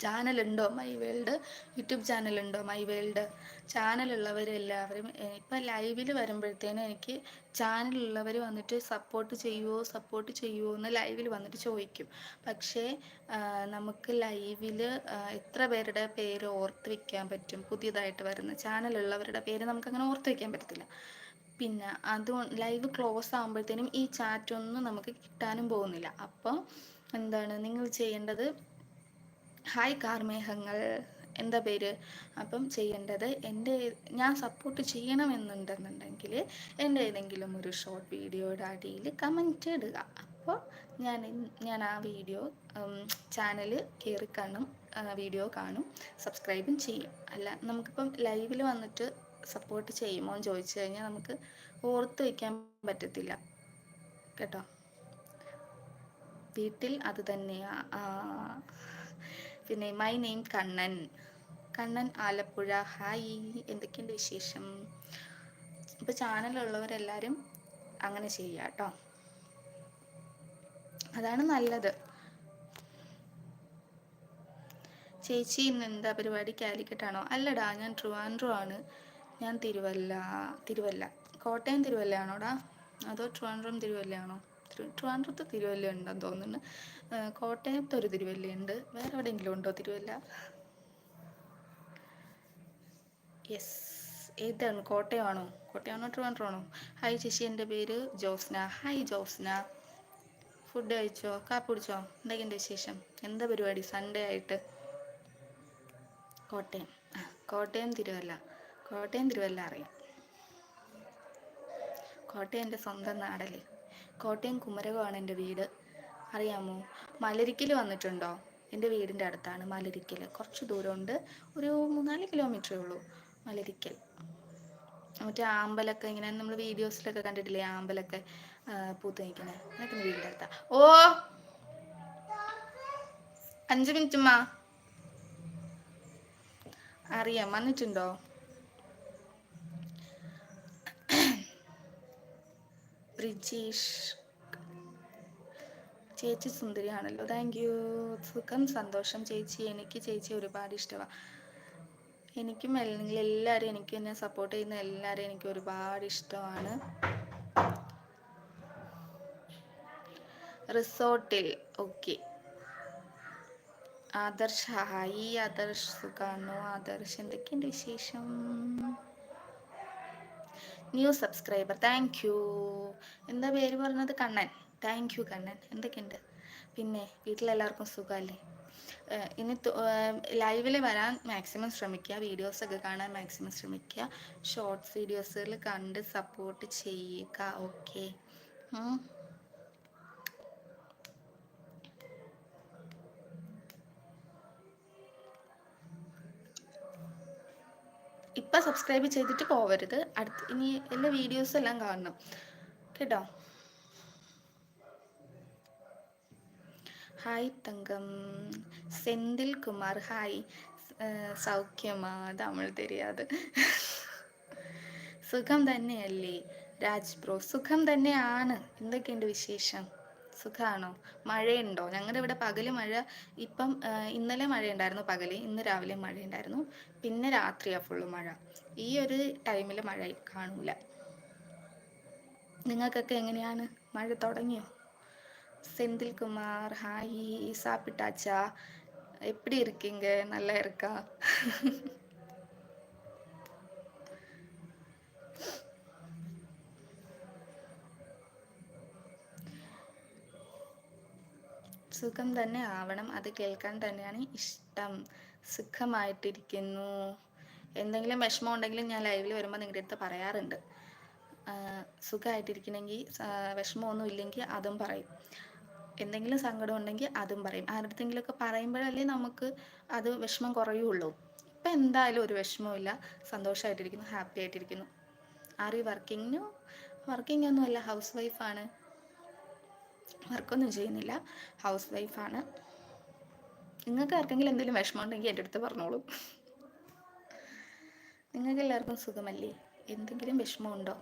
ചാനലുണ്ടോ my world? YouTube ചാനലുണ്ടോ my world? ചാനലുള്ളവരെല്ലാവരും ഇപ്പം ലൈവിൽ വരുമ്പോഴത്തേനും എനിക്ക് ചാനലുള്ളവർ വന്നിട്ട് സപ്പോർട്ട് ചെയ്യുമോ എന്ന് ലൈവിൽ വന്നിട്ട് ചോദിക്കും. പക്ഷേ നമുക്ക് ലൈവിൽ എത്ര പേരുടെ പേര് ഓർത്ത് വയ്ക്കാൻ പറ്റും? പുതിയതായിട്ട് വരുന്ന ചാനലുള്ളവരുടെ പേര് നമുക്കങ്ങനെ ഓർത്ത് വയ്ക്കാൻ പറ്റത്തില്ല. പിന്നെ ലൈവ് ക്ലോസ് ആകുമ്പോഴത്തേനും ഈ ചാറ്റൊന്നും നമുക്ക് കിട്ടാനും പോകുന്നില്ല. അപ്പോൾ എന്താണ് നിങ്ങൾ ചെയ്യേണ്ടത്? ഹായ് കാർമേഘങ്ങൾ, എന്താ പേര്? അപ്പം ചെയ്യേണ്ടത്, ഞാൻ സപ്പോർട്ട് ചെയ്യണമെന്നുണ്ടെന്നുണ്ടെങ്കിൽ എൻ്റെ ഏതെങ്കിലും ഒരു ഷോർട്ട് വീഡിയോയുടെ അടിയിൽ കമൻറ്റ് ഇടുക. അപ്പോൾ ഞാൻ ആ വീഡിയോ ചാനൽ കയറി കാണും, വീഡിയോ കാണും, സബ്സ്ക്രൈബും ചെയ്യും. അല്ല നമുക്കിപ്പം ലൈവിൽ വന്നിട്ട് സപ്പോർട്ട് ചെയ്യുമോ എന്ന് ചോദിച്ചു കഴിഞ്ഞാൽ നമുക്ക് ഓർത്ത് വയ്ക്കാൻ പറ്റത്തില്ല കേട്ടോ. വീട്ടിൽ അത് തന്നെയാ. പിന്നെ my name Kannan Alappuzha. Hi, എന്തൊക്കെയുണ്ട് വിശേഷം? ഇപ്പോൾ ചാനലുള്ളവരെല്ലാവരും അങ്ങനെ ചെയ്യുക കേട്ടോ, അതാണ് നല്ലത്. ചേച്ചി ഇന്ന് എന്താ പരിപാടി? കാലിക്കറ്റാണോ? അല്ലടാ, ഞാൻ ട്രിവാൻഡ്രം ആണ്. ഞാൻ തിരുവല്ല. കോട്ടയം തിരുവല്ല ആണോടാ? അതോ ട്രിവാൻഡ്രം തിരുവല്ല ആണോ? ട്രിവാൻഡ്രത്ത് തിരുവല്ല ഉണ്ടെന്ന് തോന്നുന്നു. കോട്ടയത്ത് ഒരു തിരുവല്ലയുണ്ട്. വേറെ എവിടെയെങ്കിലും ഉണ്ടോ തിരുവല്ല? യെസ്. ഏതാണ്? കോട്ടയമാണോ ട്രിവാൻഡ്രം ആണോ? ഹായ് ചേച്ചി, എൻ്റെ പേര് ജോസ്ന. ഹായ് ജോസ്ന, ഫുഡ് കഴിച്ചോ? കാപ്പി കുടിച്ചോ? എന്തൊക്കെയുണ്ട് വിശേഷം? എന്താ പരിപാടി സൺഡേ ആയിട്ട്? കോട്ടയം തിരുവല്ല അറിയാം. കോട്ടയം എൻ്റെ സ്വന്തം നാടല്ലേ. കോട്ടയം കുമരകമാണ് എൻ്റെ വീട്, അറിയാമോ? മലരിക്കൽ വന്നിട്ടുണ്ടോ? എൻ്റെ വീടിൻ്റെ അടുത്താണ് മലരിക്കൽ. കുറച്ച് ദൂരമുണ്ട്, ഒരു 3-4 കിലോമീറ്ററേ ഉള്ളൂ മലരിക്കൽ. മറ്റേ ആമ്പലൊക്കെ ഇങ്ങനെ നമ്മൾ വീഡിയോസിലൊക്കെ കണ്ടിട്ടില്ലേ, ആമ്പലൊക്കെ പൂത്ത് നിൽക്കുന്നത്, അതൊക്കെ വീടിൻ്റെ അടുത്താ. ഓ 5 മിനിറ്റ് അറിയാം. വന്നിട്ടുണ്ടോ? ബ്രിജീഷ്, ചേച്ചി സുന്ദരിയാണല്ലോ. Thank you. സുഖം, സന്തോഷം ചേച്ചി. എനിക്ക് ചേച്ചി ഒരുപാട് ഇഷ്ടമാണ്. എനിക്കും എല്ലാവരും, എനിക്ക് എന്നെ സപ്പോർട്ട് ചെയ്യുന്ന എല്ലാവരെയും എനിക്ക് ഒരുപാട് ഇഷ്ടമാണ്. റിസോർട്ടിൽ. ഓക്കെ. ആദർശ്, ഹായ് ആദർശ്, സുഖാണോ ആദർശ്? എന്തൊക്കെയുണ്ട് വിശേഷം? New subscriber, thank you. എന്താ പേര് പറഞ്ഞത്? കണ്ണൻ. Thank you Kannan. എന്തൊക്കെയുണ്ട് പിന്നെ? വീട്ടിലെല്ലാവർക്കും സുഖമല്ലേ? ഇനി ലൈവിൽ വരാൻ മാക്സിമം ശ്രമിക്കുക, വീഡിയോസൊക്കെ കാണാൻ മാക്സിമം ശ്രമിക്കുക, ഷോർട്സ് വീഡിയോസുകൾ കണ്ട് സപ്പോർട്ട് ചെയ്യുക. ഓക്കെ. ഇപ്പം സബ്സ്ക്രൈബ് ചെയ്തിട്ട് പോവരുത്, ഇനി എല്ലാ വീഡിയോസും എല്ലാം കാണണം കേട്ടോ. ഹായ് തങ്കം. സെന്തിൽ കുമാർ, ഹായ്. സൗഖ്യമാ? തമിഴ് தெரியாது. സുഖം തന്നെയല്ലേ രാജ് ബ്രോ? സുഖം തന്നെയാണ്. എന്തൊക്കെയുണ്ട് വിശേഷം? സുഖമാണോ? മഴയുണ്ടോ? ഞങ്ങളുടെ ഇവിടെ പകല് മഴ. ഇപ്പം ഇന്നലെ മഴയുണ്ടായിരുന്നു പകല്, ഇന്ന് രാവിലെ മഴയുണ്ടായിരുന്നു, പിന്നെ രാത്രിയാണ് ഫുള്ള് മഴ. ഈ ഒരു ടൈമിൽ മഴ കാണൂല. നിങ്ങൾക്കൊക്കെ എങ്ങനെയാണ്? മഴ തുടങ്ങിയോ? செந்தில் குமார், ஹாய். சாப்பிட்டாச்சா? எப்படி இருக்கீங்க? நல்லா இருக்கா? സുഖം തന്നെ ആവണം, അത് കേൾക്കാൻ തന്നെയാണ് ഇഷ്ടം. സുഖമായിട്ടിരിക്കുന്നു. എന്തെങ്കിലും വിഷമം ഉണ്ടെങ്കിലും ഞാൻ ലൈവിൽ വരുമ്പോൾ നിങ്ങളുടെ അടുത്ത് പറയാറുണ്ട്. സുഖമായിട്ടിരിക്കണമെങ്കിൽ, വിഷമമൊന്നും ഇല്ലെങ്കിൽ അതും പറയും. എന്തെങ്കിലും സങ്കടം ഉണ്ടെങ്കിൽ അതും പറയും. ആരുടെയെങ്കിലുമൊക്കെ പറയുമ്പോഴല്ലേ നമുക്ക് അത് വിഷമം കുറയുള്ളൂ. ഇപ്പം എന്തായാലും ഒരു വിഷമവും ഇല്ല, സന്തോഷമായിട്ടിരിക്കുന്നു, ഹാപ്പി ആയിട്ടിരിക്കുന്നു. Are you working? വർക്കിംഗ് ഒന്നുമല്ല, ഹൗസ് വൈഫാണ്. വർക്കൊന്നും ചെയ്യുന്നില്ല, ഹൗസ് വൈഫാണ്. നിങ്ങൾക്ക് ആർക്കെങ്കിലും എന്തെങ്കിലും വിഷമം ഉണ്ടെങ്കിൽ എൻ്റെ അടുത്ത് പറഞ്ഞോളൂ. നിങ്ങൾക്ക് എല്ലാവർക്കും സുഖമല്ലേ? എന്തെങ്കിലും വിഷമമുണ്ടോ?